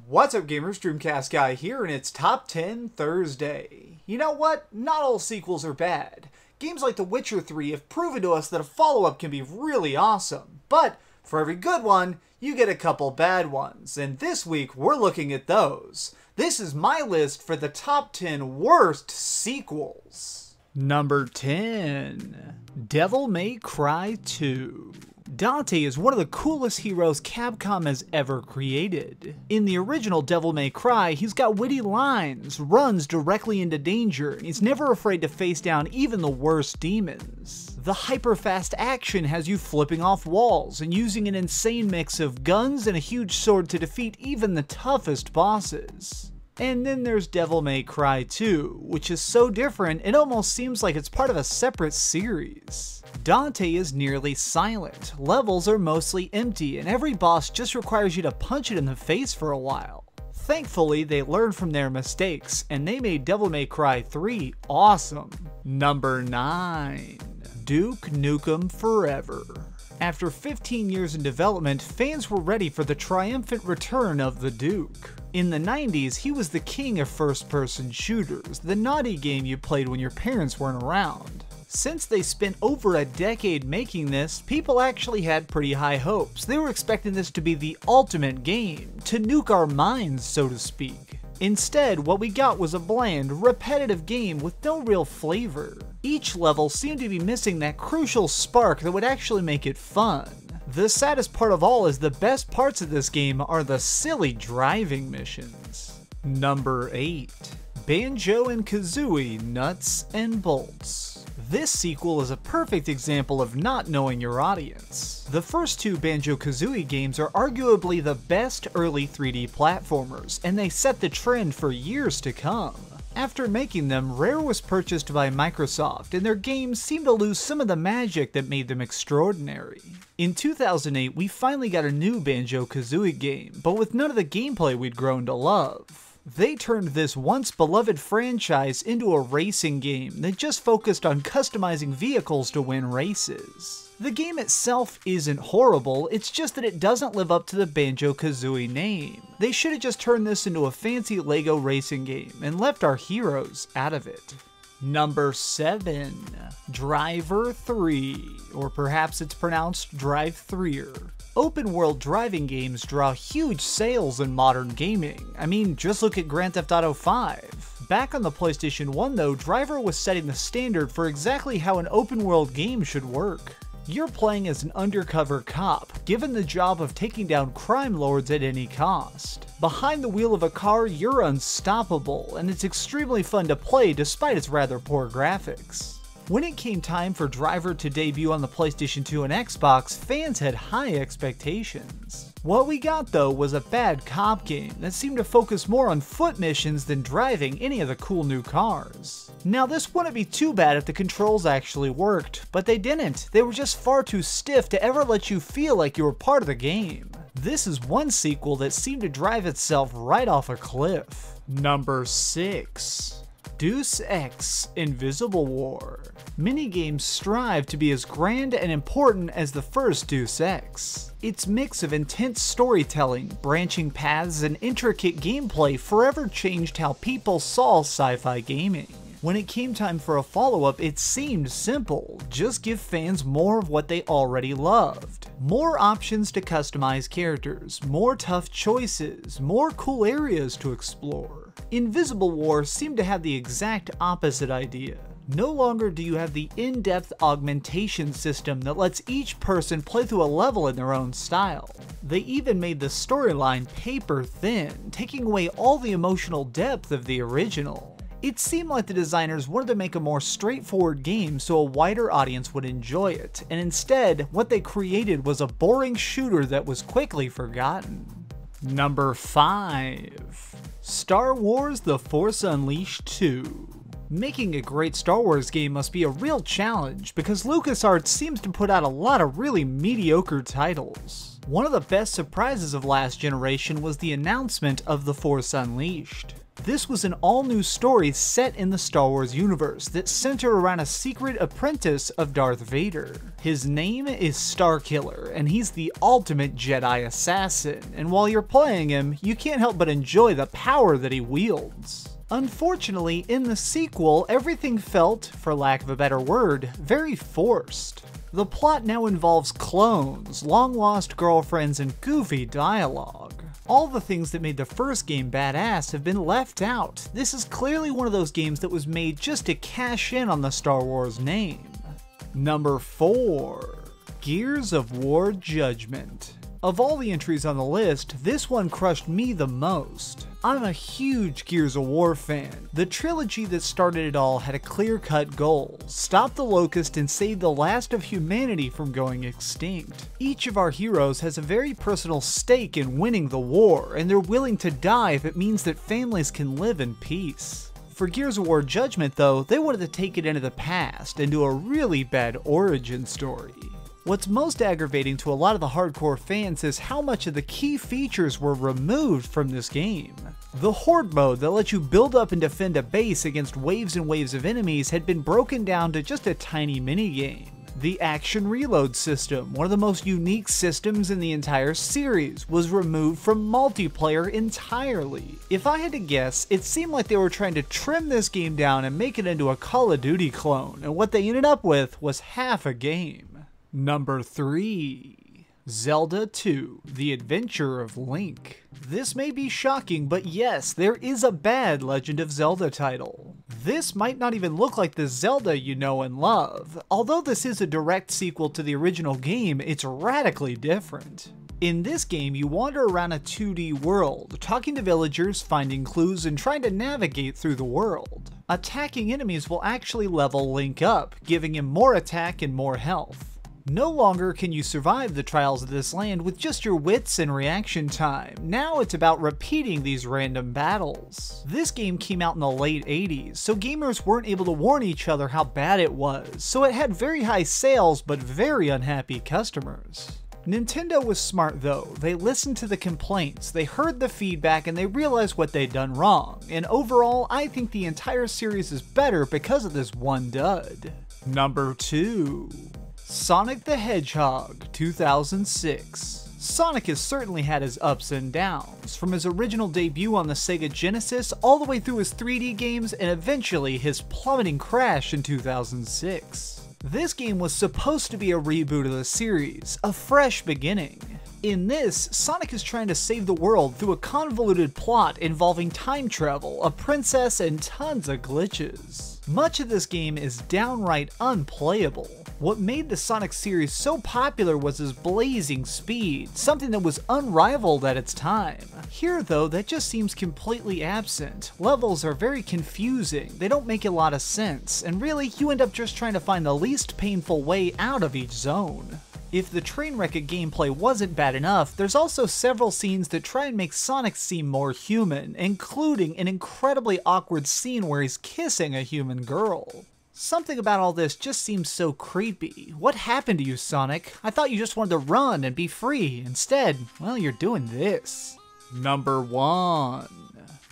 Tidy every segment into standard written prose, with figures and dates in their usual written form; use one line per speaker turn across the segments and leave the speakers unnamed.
What's up gamers, DreamcastGuy here, and it's Top 10 Thursday. You know what? Not all sequels are bad. Games like The Witcher 3 have proven to us that a follow-up can be really awesome, but for every good one, you get a couple bad ones, and this week we're looking at those. This is my list for the top 10 worst sequels. Number 10. Devil May Cry 2. Dante is one of the coolest heroes Capcom has ever created. In the original Devil May Cry, he's got witty lines, runs directly into danger, and he's never afraid to face down even the worst demons. The hyper-fast action has you flipping off walls and using an insane mix of guns and a huge sword to defeat even the toughest bosses. And then there's Devil May Cry 2, which is so different it almost seems like it's part of a separate series. Dante is nearly silent, levels are mostly empty, and every boss just requires you to punch it in the face for a while. Thankfully, they learned from their mistakes, and they made Devil May Cry 3 awesome. Number 9. Duke Nukem Forever. After 15 years in development, fans were ready for the triumphant return of the Duke. In the 90s, he was the king of first-person shooters, the naughty game you played when your parents weren't around. Since they spent over a decade making this, people actually had pretty high hopes. They were expecting this to be the ultimate game, to nuke our minds, so to speak. Instead, what we got was a bland, repetitive game with no real flavor. Each level seemed to be missing that crucial spark that would actually make it fun. The saddest part of all is the best parts of this game are the silly driving missions. Number 8. Banjo-Kazooie Nuts and Bolts. This sequel is a perfect example of not knowing your audience. The first two Banjo-Kazooie games are arguably the best early 3D platformers, and they set the trend for years to come. After making them, Rare was purchased by Microsoft, and their games seemed to lose some of the magic that made them extraordinary. In 2008, we finally got a new Banjo-Kazooie game, but with none of the gameplay we'd grown to love. They turned this once beloved franchise into a racing game that just focused on customizing vehicles to win races. The game itself isn't horrible, it's just that it doesn't live up to the Banjo-Kazooie name. They should have just turned this into a fancy Lego racing game and left our heroes out of it. Number 7. Driver 3, or perhaps it's pronounced Drive-Threer. Open world driving games draw huge sales in modern gaming. I mean, just look at Grand Theft Auto 5. Back on the PlayStation 1 though, Driver was setting the standard for exactly how an open world game should work. You're playing as an undercover cop, given the job of taking down crime lords at any cost. Behind the wheel of a car, you're unstoppable, and it's extremely fun to play despite its rather poor graphics. When it came time for Driver to debut on the PlayStation 2 and Xbox, fans had high expectations. What we got though was a bad cop game that seemed to focus more on foot missions than driving any of the cool new cars. Now this wouldn't be too bad if the controls actually worked, but they didn't. They were just far too stiff to ever let you feel like you were part of the game. This is one sequel that seemed to drive itself right off a cliff. Number 6. Deus Ex Invisible War. Many games strive to be as grand and important as the first Deus Ex. Its mix of intense storytelling, branching paths, and intricate gameplay forever changed how people saw sci-fi gaming. When it came time for a follow-up, it seemed simple. Just give fans more of what they already loved. More options to customize characters, more tough choices, more cool areas to explore. Invisible War seemed to have the exact opposite idea. No longer do you have the in-depth augmentation system that lets each person play through a level in their own style. They even made the storyline paper thin, taking away all the emotional depth of the original. It seemed like the designers wanted to make a more straightforward game so a wider audience would enjoy it, and instead, what they created was a boring shooter that was quickly forgotten. Number 5. Star Wars The Force Unleashed 2. Making a great Star Wars game must be a real challenge because LucasArts seems to put out a lot of really mediocre titles. One of the best surprises of last generation was the announcement of The Force Unleashed. This was an all-new story set in the Star Wars universe that centered around a secret apprentice of Darth Vader. His name is Starkiller, and he's the ultimate Jedi assassin, and while you're playing him, you can't help but enjoy the power that he wields. Unfortunately, in the sequel, everything felt, for lack of a better word, very forced. The plot now involves clones, long-lost girlfriends, and goofy dialogue. All the things that made the first game badass have been left out. This is clearly one of those games that was made just to cash in on the Star Wars name. Number 4. Gears of War Judgment. Of all the entries on the list, this one crushed me the most. I'm a huge Gears of War fan. The trilogy that started it all had a clear-cut goal: stop the Locust and save the last of humanity from going extinct. Each of our heroes has a very personal stake in winning the war, and they're willing to die if it means that families can live in peace. For Gears of War Judgment though, they wanted to take it into the past and do a really bad origin story. What's most aggravating to a lot of the hardcore fans is how much of the key features were removed from this game. The Horde mode that lets you build up and defend a base against waves and waves of enemies had been broken down to just a tiny minigame. The action reload system, one of the most unique systems in the entire series, was removed from multiplayer entirely. If I had to guess, it seemed like they were trying to trim this game down and make it into a Call of Duty clone, and what they ended up with was half a game. Number 3. Zelda 2: The Adventure of Link. This may be shocking, but yes, there is a bad Legend of Zelda title. This might not even look like the Zelda you know and love. Although this is a direct sequel to the original game, it's radically different. In this game, you wander around a 2D world, talking to villagers, finding clues, and trying to navigate through the world. Attacking enemies will actually level Link up, giving him more attack and more health. No longer can you survive the trials of this land with just your wits and reaction time. Now it's about repeating these random battles. This game came out in the late 80s, so gamers weren't able to warn each other how bad it was, so it had very high sales but very unhappy customers. Nintendo was smart though. They listened to the complaints, they heard the feedback, and they realized what they'd done wrong. And overall, I think the entire series is better because of this one dud. Number 2. Sonic the Hedgehog 2006. Sonic has certainly had his ups and downs, from his original debut on the Sega Genesis all the way through his 3D games and eventually his plummeting crash in 2006. This game was supposed to be a reboot of the series, a fresh beginning. In this, Sonic is trying to save the world through a convoluted plot involving time travel, a princess, and tons of glitches. Much of this game is downright unplayable. What made the Sonic series so popular was his blazing speed, something that was unrivaled at its time. Here though, that just seems completely absent. Levels are very confusing, they don't make a lot of sense, and really you end up just trying to find the least painful way out of each zone. If the train wreck gameplay wasn't bad enough, there's also several scenes that try and make Sonic seem more human, including an incredibly awkward scene where he's kissing a human girl. Something about all this just seems so creepy. What happened to you, Sonic? I thought you just wanted to run and be free. Instead, well, you're doing this. Number 1.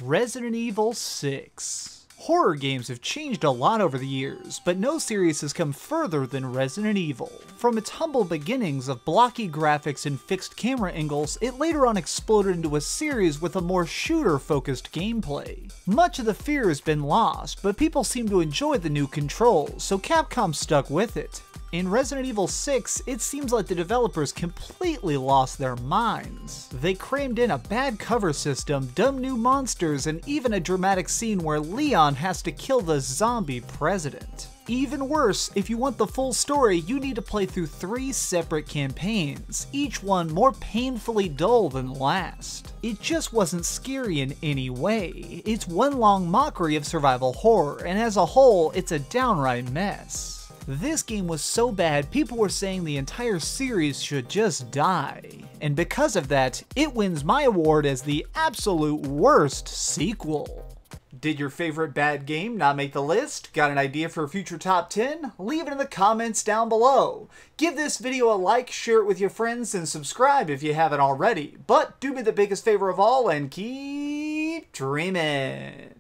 Resident Evil 6. Horror games have changed a lot over the years, but no series has come further than Resident Evil. From its humble beginnings of blocky graphics and fixed camera angles, it later on exploded into a series with a more shooter-focused gameplay. Much of the fear has been lost, but people seem to enjoy the new controls, so Capcom stuck with it. In Resident Evil 6, it seems like the developers completely lost their minds. They crammed in a bad cover system, dumb new monsters, and even a dramatic scene where Leon has to kill the zombie president. Even worse, if you want the full story, you need to play through 3 separate campaigns, each one more painfully dull than the last. It just wasn't scary in any way. It's one long mockery of survival horror, and as a whole, it's a downright mess. This game was so bad, people were saying the entire series should just die. And because of that, it wins my award as the absolute worst sequel. Did your favorite bad game not make the list? Got an idea for a future top 10? Leave it in the comments down below. Give this video a like, share it with your friends, and subscribe if you haven't already. But do me the biggest favor of all and keep keep dreaming.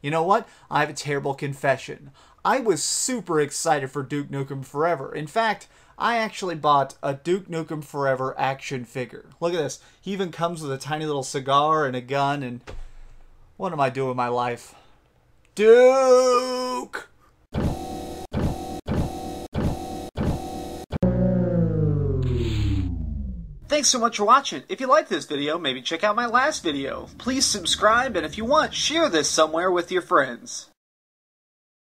You know what? I have a terrible confession. I was super excited for Duke Nukem Forever. In fact, I actually bought a Duke Nukem Forever action figure. Look at this. He even comes with a tiny little cigar and a gun, and what am I doing with my life? Duke! Thanks so much for watching. If you liked this video, maybe check out my last video. Please subscribe, and if you want, share this somewhere with your friends.